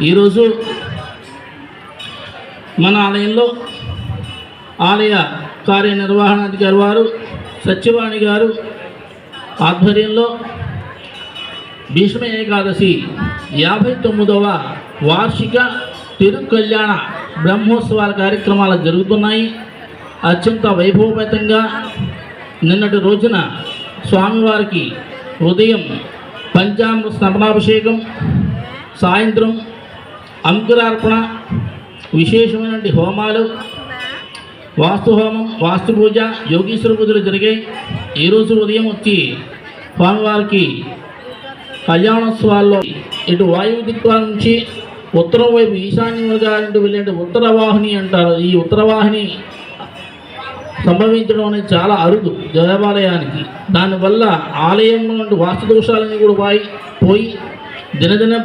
ఈరోజు మన ఆలయంలో ఆలయ కార్యనిర్వహణాధికారి వారు సత్యవాణి గారు ఆధ్వర్యంలో భీష్మ ఏకాదశి 59వ వార్షిక తిరుకల్యాణ బ్రహ్మోత్సవాల కార్యక్రమాలు జరుగుతున్నాయి. అత్యంత వైభవపేతంగా నిన్నటి రోజున స్వామివారికి ఉదయం పంచామృత స్నానాభిషేకం, సాయంత్రం అంకురార్పణ, విశేషమైనటువంటి హోమాలు, వాస్తు హోమం, వాస్తు పూజ, యోగీశ్వర పూజలు జరిగాయి. ఈరోజు ఉదయం వచ్చి స్వామివారికి కళ్యాణోత్సవాల్లో ఇటు వాయువు దిక్పాల నుంచి ఉత్తరం వైపు ఈశాన్యంగా వెళ్ళే ఉత్తరవాహిని అంటారు. ఈ ఉత్తరవాహిని సంభవించడం అనేది చాలా అరుదు దేవాలయానికి. దానివల్ల ఆలయంలో వాస్తు దోషాలన్నీ కూడా పోయి దినదిన